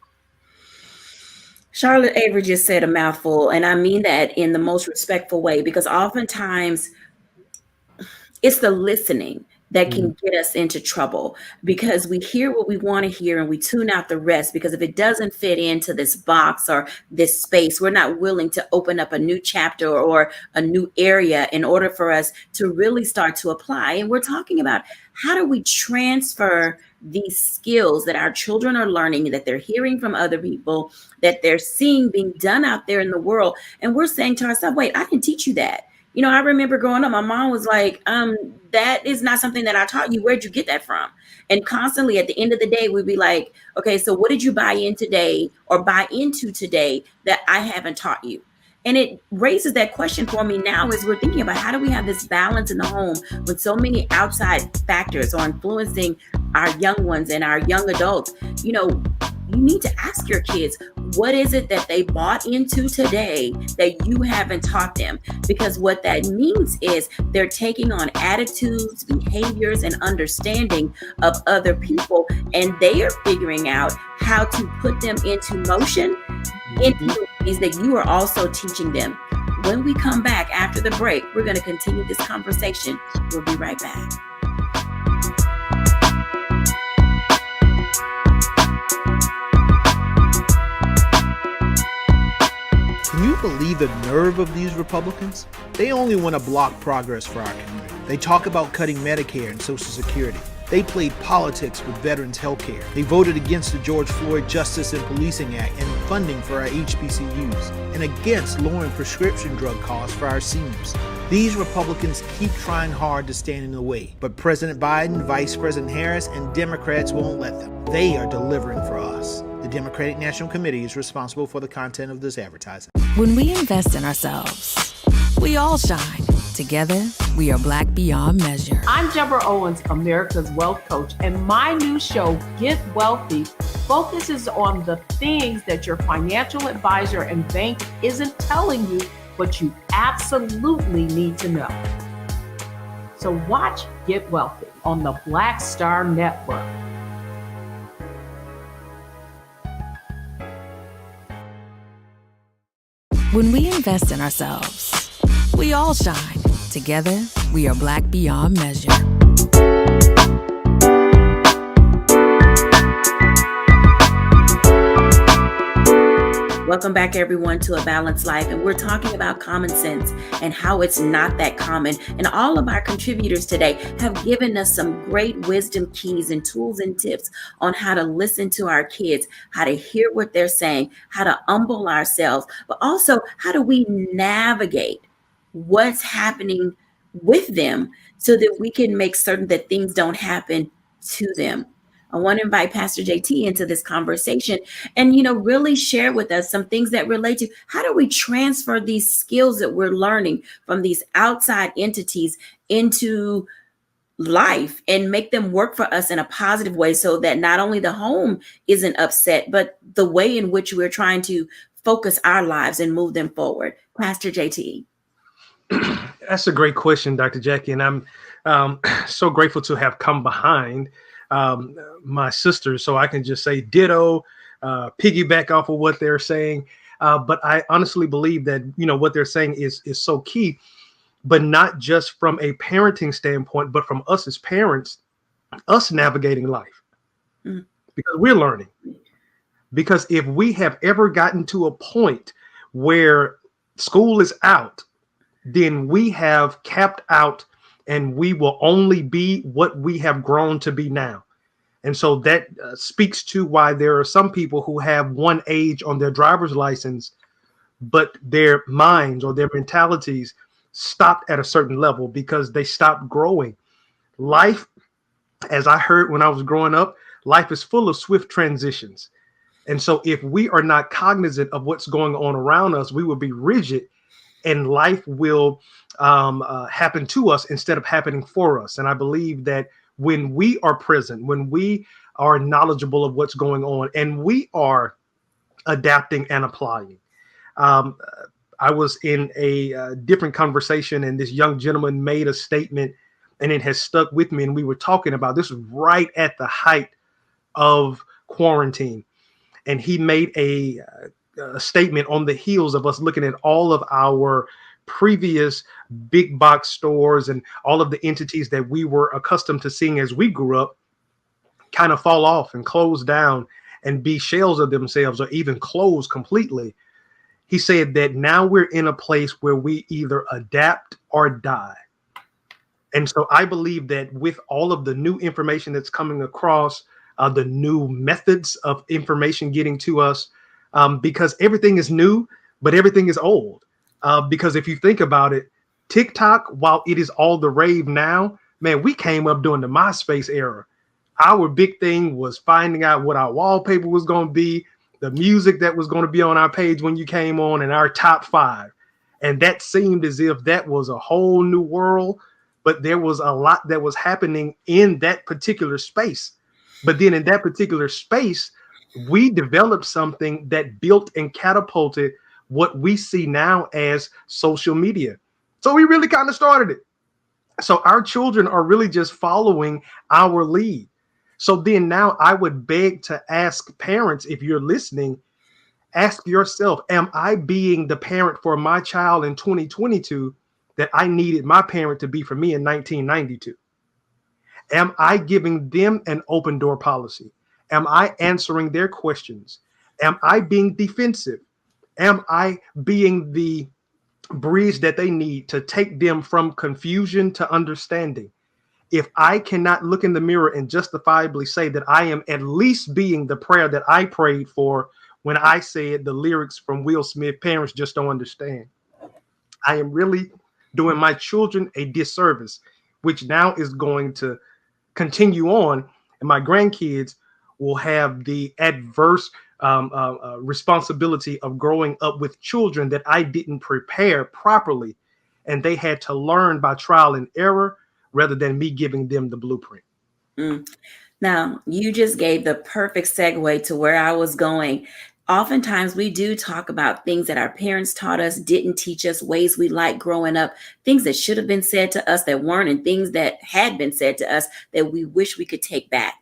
Charlotte Avery just said a mouthful, and I mean that in the most respectful way, because oftentimes it's the listening. that can get us into trouble, because we hear what we want to hear and we tune out the rest, because if it doesn't fit into this box or this space, we're not willing to open up a new chapter or a new area in order for us to really start to apply. And we're talking about, how do we transfer these skills that our children are learning, that they're hearing from other people, that they're seeing being done out there in the world, and we're saying to ourselves, wait, I didn't teach you that. I remember growing up, my mom was like, that is not something that I taught you. Where'd you get that from? And constantly at the end of the day, we'd be like, okay, so what did you buy in today or buy into today that I haven't taught you? And it raises that question for me now, as we're thinking about, how do we have this balance in the home when so many outside factors are influencing our young ones and our young adults? You need to ask your kids, what is it that they bought into today that you haven't taught them? Because what that means is they're taking on attitudes, behaviors, and understanding of other people, and they are figuring out how to put them into motion into ways that you are also teaching them. When we come back after the break, we're going to continue this conversation. We'll be right back. Can you believe the nerve of these Republicans? They only want to block progress for our community. They talk about cutting Medicare and Social Security. They played politics with veterans' health care. They voted against the George Floyd Justice and Policing Act and funding for our HBCUs, and against lowering prescription drug costs for our seniors. These Republicans keep trying hard to stand in the way, but President Biden, Vice President Harris, and Democrats won't let them. They are delivering for us. The Democratic National Committee is responsible for the content of this advertising. When we invest in ourselves, we all shine. Together, we are Black beyond measure. I'm Deborah Owens, America's Wealth Coach, and my new show, Get Wealthy, focuses on the things that your financial advisor and bank isn't telling you, but you absolutely need to know. So watch Get Wealthy on the Black Star Network. When we invest in ourselves, we all shine. Together, we are Black beyond measure. Welcome back, everyone, to A Balanced Life. And we're talking about common sense and how it's not that common. And all of our contributors today have given us some great wisdom keys and tools and tips on how to listen to our kids, how to hear what they're saying, how to humble ourselves, but also how do we navigate what's happening with them so that we can make certain that things don't happen to them. I want to invite Pastor JT into this conversation and, really share with us some things that relate to how do we transfer these skills that we're learning from these outside entities into life and make them work for us in a positive way, so that not only the home isn't upset, but the way in which we're trying to focus our lives and move them forward. Pastor JT. That's a great question, Dr. Jacquie, and I'm so grateful to have come behind my sisters, so I can just say ditto, piggyback off of what they're saying. But I honestly believe that what they're saying is so key, but not just from a parenting standpoint, but from us as parents, us navigating life, because we're learning. Because if we have ever gotten to a point where school is out, then we have capped out, and we will only be what we have grown to be now. And so that speaks to why there are some people who have one age on their driver's license, but their minds or their mentalities stopped at a certain level because they stopped growing. Life, as I heard when I was growing up, life is full of swift transitions. And so if we are not cognizant of what's going on around us, we will be rigid, and life will happen to us instead of happening for us. And I believe that when we are present, when we are knowledgeable of what's going on, and we are adapting and applying. I was in a different conversation, and this young gentleman made a statement, and it has stuck with me. And we were talking about this right at the height of quarantine. And he made a statement on the heels of us looking at all of our previous big box stores and all of the entities that we were accustomed to seeing as we grew up kind of fall off and close down and be shells of themselves or even close completely. He said that now we're in a place where we either adapt or die. And so I believe that with all of the new information that's coming across, the new methods of information getting to us, because everything is new, but everything is old. Because if you think about it, TikTok, while it is all the rave now, man, we came up during the MySpace era. Our big thing was finding out what our wallpaper was going to be, the music that was going to be on our page when you came on, and our top 5. And that seemed as if that was a whole new world, but there was a lot that was happening in that particular space. But then in that particular space, we developed something that built and catapulted what we see now as social media. So we really kind of started it. So our children are really just following our lead. So then now I would beg to ask parents, if you're listening, ask yourself, am I being the parent for my child in 2022 that I needed my parent to be for me in 1992? Am I giving them an open door policy? Am I answering their questions? Am I being defensive? Am I being the bridge that they need to take them from confusion to understanding? If I cannot look in the mirror and justifiably say that I am at least being the prayer that I prayed for when I said the lyrics from Will Smith, parents just don't understand, I am really doing my children a disservice, which now is going to continue on, and my grandkids will have the adverse responsibility of growing up with children that I didn't prepare properly, and they had to learn by trial and error rather than me giving them the blueprint. Now, you just gave the perfect segue to where I was going. Oftentimes we do talk about things that our parents taught us, didn't teach us, ways we like growing up, things that should have been said to us that weren't, and things that had been said to us that we wish we could take back.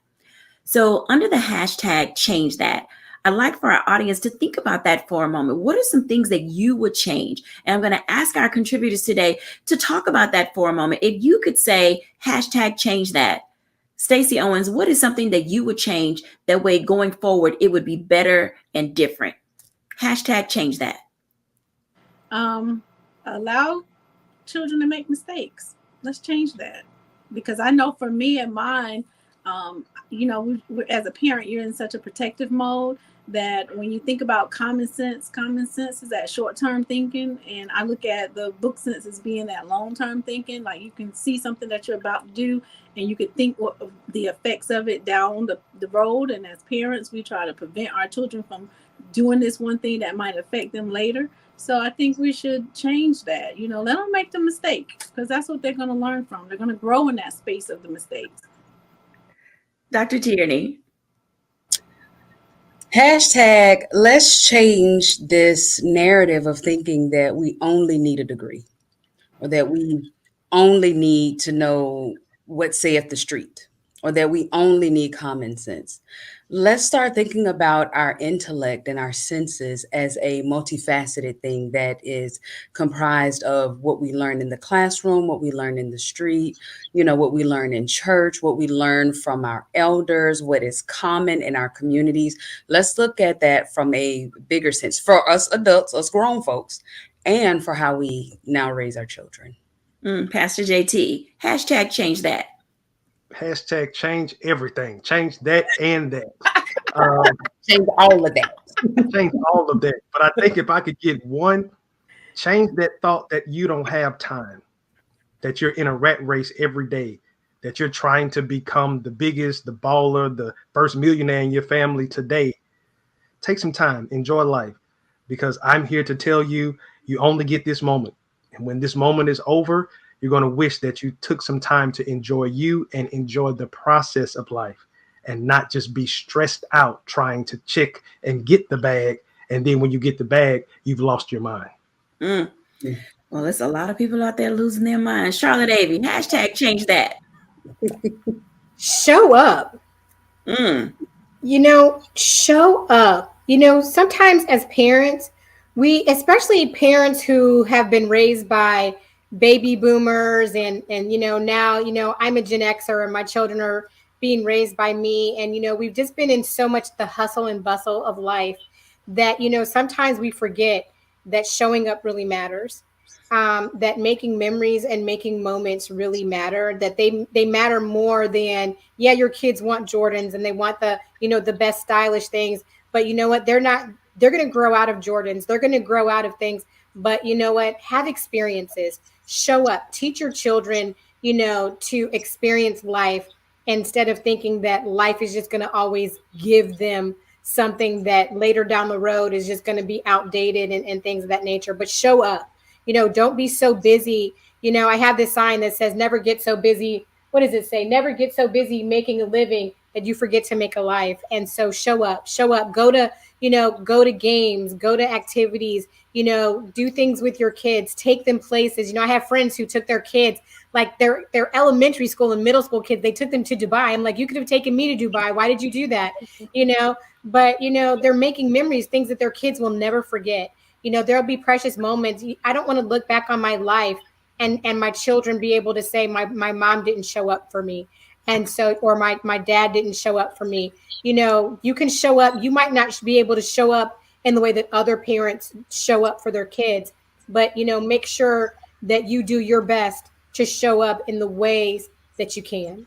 So under the hashtag change that, I'd like for our audience to think about that for a moment. What are some things that you would change? And I'm going to ask our contributors today to talk about that for a moment. If you could say hashtag change that, Stacey Owens, what is something that you would change? That way going forward, it would be better and different. Hashtag change that. Allow children to make mistakes. Let's change that. Because I know for me and mine, as a parent, you're in such a protective mode that when you think about common sense is that short-term thinking, and I look at the book sense as being that long-term thinking. Like you can see something that you're about to do and you could think what the effects of it down the road, and as parents we try to prevent our children from doing this one thing that might affect them later. So I think we should change that. Let them make the mistake, because that's what they're going to learn from. They're going to grow in that space of the mistakes. Dr. Tierney. Hashtag, let's change this narrative of thinking that we only need a degree, or that we only need to know what saith the street, or that we only need common sense. Let's start thinking about our intellect and our senses as a multifaceted thing that is comprised of what we learn in the classroom, what we learn in the street, what we learn in church, what we learn from our elders, what is common in our communities. Let's look at that from a bigger sense for us adults, us grown folks, and for how we now raise our children. Pastor JT, hashtag change that. Hashtag change everything. Change that and that. Change all of that. Change all of that. But I think if I could get one, change that thought that you don't have time, that you're in a rat race every day, that you're trying to become the biggest, the baller, the first millionaire in your family today. Take some time, enjoy life, because I'm here to tell you, you only get this moment. And when this moment is over, you're going to wish that you took some time to enjoy you and enjoy the process of life, and not just be stressed out trying to check and get the bag. And then when you get the bag, you've lost your mind. Well, there's a lot of people out there losing their minds. Charlotte Avey, hashtag change that. Show up. Show up. Sometimes as parents, We, especially parents who have been raised by baby boomers and now I'm a Gen Xer and my children are being raised by me, and we've just been in so much the hustle and bustle of life that sometimes we forget that showing up really matters, that making memories and making moments really matter, that they matter more than, yeah, your kids want Jordans and they want the best stylish things, but you know what, they're going to grow out of Jordans. They're going to grow out of things. But you know what? Have experiences. Show up. Teach your children, to experience life instead of thinking that life is just going to always give them something that later down the road is just going to be outdated and things of that nature. But show up. Don't be so busy. I have this sign that says, never get so busy. What does it say? Never get so busy making a living that you forget to make a life. And so show up, go to games, go to activities, do things with your kids, take them places. I have friends who took their kids, like their elementary school and middle school kids, they took them to Dubai. I'm like, you could have taken me to Dubai. Why did you do that? But they're making memories, things that their kids will never forget. There'll be precious moments. I don't want to look back on my life and my children be able to say my mom didn't show up for me. And so, or my dad didn't show up for me. You can show up. You might not be able to show up in the way that other parents show up for their kids, but make sure that you do your best to show up in the ways that you can.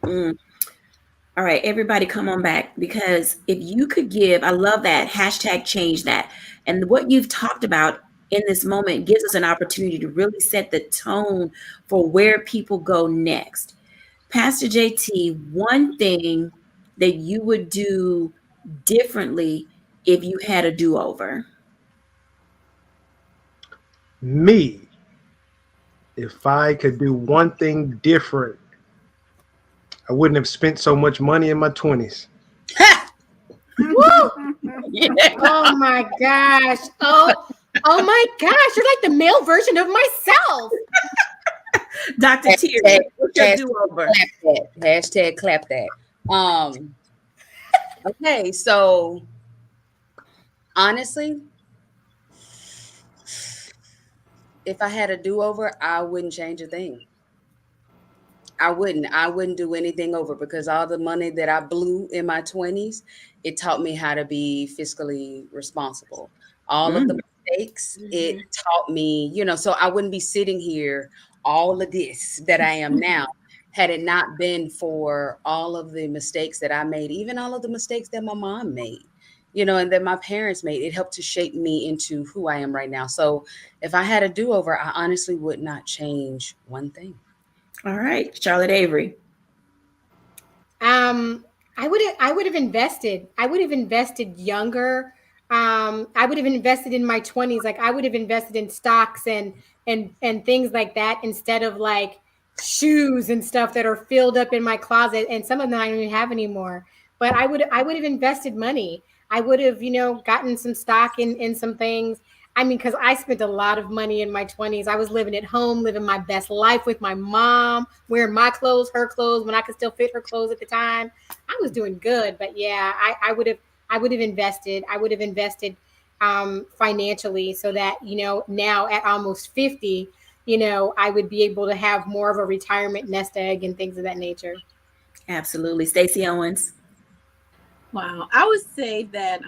All right, everybody come on back, because if you could give, I love that, hashtag change that. And what you've talked about in this moment gives us an opportunity to really set the tone for where people go next. Pastor JT, one thing that you would do differently if you had a do-over? Me, if I could do one thing different, I wouldn't have spent so much money in my 20s. Woo! Yeah. Oh my gosh. Oh my gosh. You're like the male version of myself. Dr. Terry, what's your do-over? Hashtag clap that. Okay, so honestly, if I had a do-over, I wouldn't change a thing. I wouldn't do anything over, because all the money that I blew in my 20s, it taught me how to be fiscally responsible. All of the mistakes, it taught me, so I wouldn't be sitting here all of this that I am now had it not been for all of the mistakes that I made, even all of the mistakes that my mom made, and that my parents made. It helped to shape me into who I am right now. So if I had a do-over, I honestly would not change one thing. All right, Charlotte Avery. I would have invested. I would have invested younger. I would have invested in my 20s. Like I would have invested in stocks and things like that, instead of like shoes and stuff that are filled up in my closet, and some of them I don't even have anymore. But I would have invested money. I would have, gotten some stock in some things. I mean, because I spent a lot of money in my 20s. I was living at home, living my best life with my mom, wearing my clothes, her clothes, when I could still fit her clothes at the time. I was doing good. But yeah, I would have invested. I would have invested financially, so that, now at almost 50, I would be able to have more of a retirement nest egg and things of that nature. Absolutely. Stacey Owens. Wow. I would say that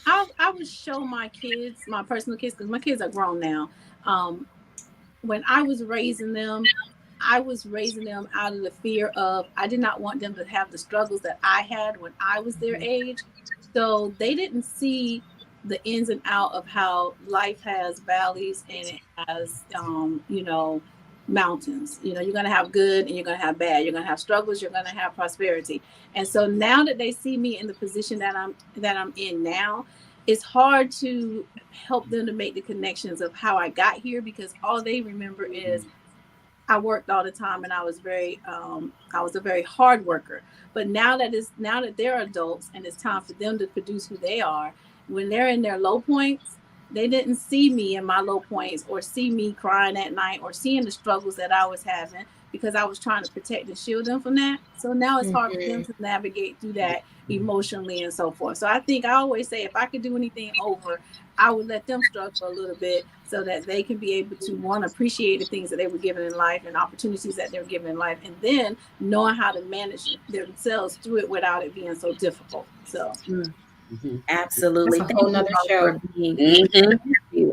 I would show my kids, my personal kids, because my kids are grown now. When I was raising them out of the fear of, I did not want them to have the struggles that I had when I was their age. So they didn't see the ins and out of how life has valleys and it has, mountains. You're going to have good and you're going to have bad. You're going to have struggles. You're going to have prosperity. And so now that they see me in the position that I'm in now, it's hard to help them to make the connections of how I got here, because all they remember is I worked all the time and I was a very hard worker. But now that they're adults and it's time for them to produce who they are, when they're in their low points, they didn't see me in my low points or see me crying at night or seeing the struggles that I was having, because I was trying to protect and shield them from that. So now it's hard for them to navigate through that emotionally and so forth. So I think I always say, if I could do anything over, I would let them struggle a little bit so that they can be able to, one, appreciate the things that they were given in life and opportunities that they were given in life, and then knowing how to manage themselves through it without it being so difficult. So absolutely. That's a whole nother show.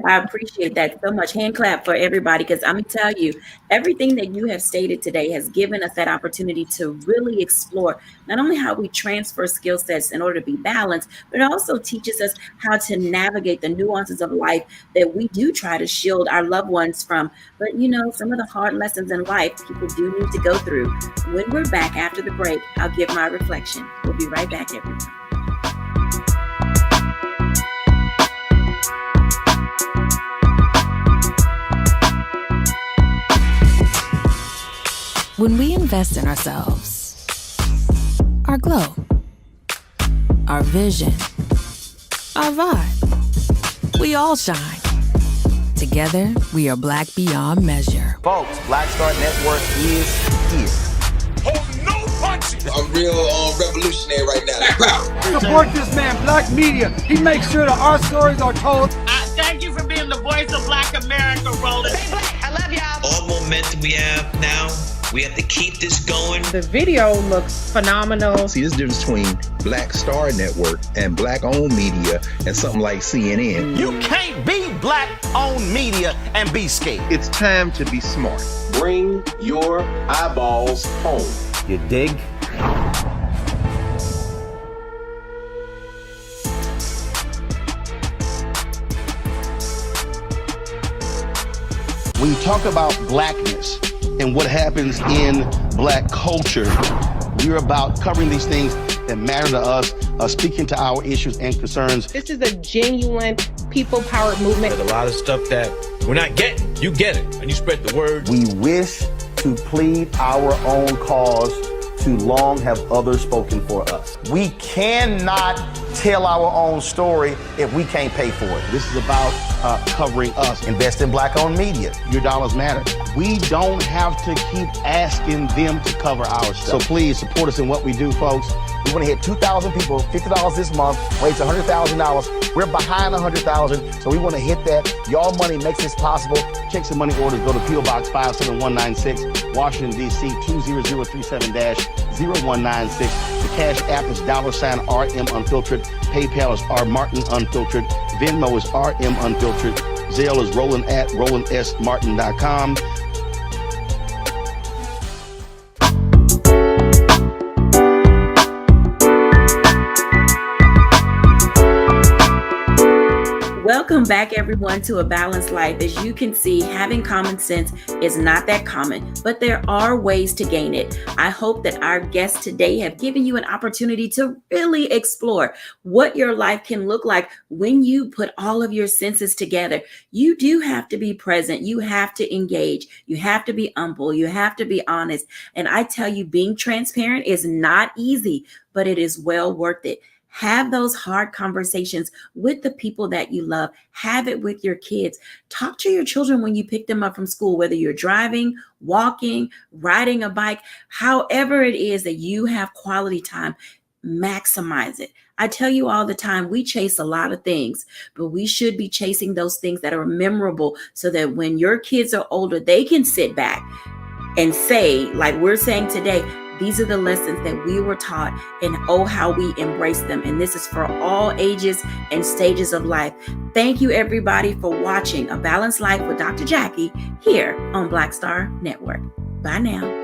I appreciate that so much. Hand clap for everybody, because I'm going to tell you, everything that you have stated today has given us that opportunity to really explore not only how we transfer skill sets in order to be balanced, but it also teaches us how to navigate the nuances of life that we do try to shield our loved ones from. But you know, some of the hard lessons in life people do need to go through. When we're back after the break, I'll give my reflection. We'll be right back, everyone. When we invest in ourselves, our glow, our vision, our vibe, we all shine. Together, we are black beyond measure. Folks, Black Star Network is here. Hold no punches. I'm real revolutionary right now. Support this man, Black Media. He makes sure that our stories are told. Thank you for being the voice of Black America, Roland. Stay black. I love y'all. All momentum we have now, we have to keep this going. The video looks phenomenal. See, this difference between Black Star Network and black-owned media and something like CNN. You can't be black-owned media and be scared. It's time to be smart. Bring your eyeballs home. You dig? When you talk about blackness and what happens in black culture, we're about covering these things that matter to us, speaking to our issues and concerns. This is a genuine people-powered movement. There's a lot of stuff that we're not getting. You get it, and you spread the word. We wish to plead our own cause. Too long have others spoken for us. We cannot tell our own story if we can't pay for it. This is about covering us. Invest in black-owned media. Your dollars matter. We don't have to keep asking them to cover our stuff. So please support us in what we do, folks. We want to hit 2,000 people, $50 this month, raise $100,000. We're behind 100,000, so we want to hit that. Y'all money makes this possible. Check some money orders. Go to P.O. Box 57196, Washington, D.C. 20037-0196. The Cash App is $RM Unfiltered. PayPal is R Martin Unfiltered. Venmo is RM Unfiltered. Zelle is Roland at RolandSMartin.com. Welcome back, everyone, to A Balanced Life. As you can see, having common sense is not that common, but there are ways to gain it. I hope that our guests today have given you an opportunity to really explore what your life can look like when you put all of your senses together. You do have to be present. You have to engage. You have to be humble. You have to be honest. And I tell you, being transparent is not easy, but it is well worth it. Have those hard conversations with the people that you love. Have it with your kids. Talk to your children when you pick them up from school, whether you're driving, walking, riding a bike, however it is that you have quality time, maximize it. I tell you all the time, we chase a lot of things, but we should be chasing those things that are memorable so that when your kids are older, they can sit back and say, like we're saying today, these are the lessons that we were taught, and oh, how we embrace them. And this is for all ages and stages of life. Thank you, everybody, for watching A Balanced Life with Dr. Jacquie here on Black Star Network. Bye now.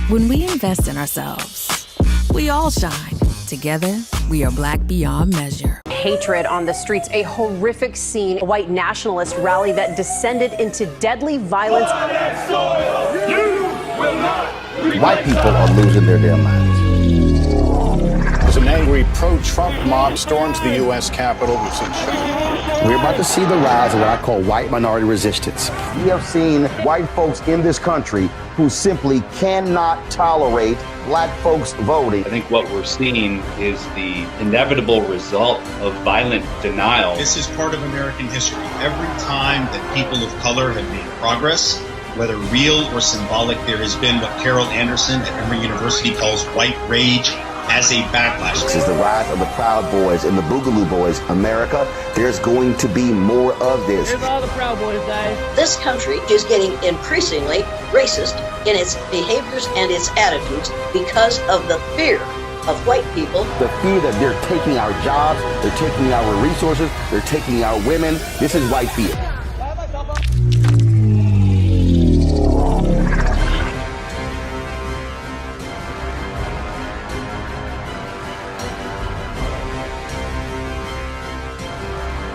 When we invest in ourselves, we all shine. Together, we are black beyond measure. Hatred on the streets, a horrific scene, a white nationalist rally that descended into deadly violence. White people are losing their damn minds. There's an angry angry pro-Trump mob storms the U.S. Capitol. We're about to see the rise of what I call white minority resistance. We have seen white folks in this country who simply cannot tolerate black folks voting. I think what we're seeing is the inevitable result of violent denial. This is part of American history. Every time that people of color have made progress, whether real or symbolic, there has been what Carol Anderson at Emory University calls white rage as a backlash. This is the rise of the Proud Boys and the Boogaloo Boys. America, there's going to be more of this. Here's all the Proud Boys, guys. This country is getting increasingly racist in its behaviors and its attitudes because of the fear of white people. The fear that they're taking our jobs, they're taking our resources, they're taking our women. This is white fear.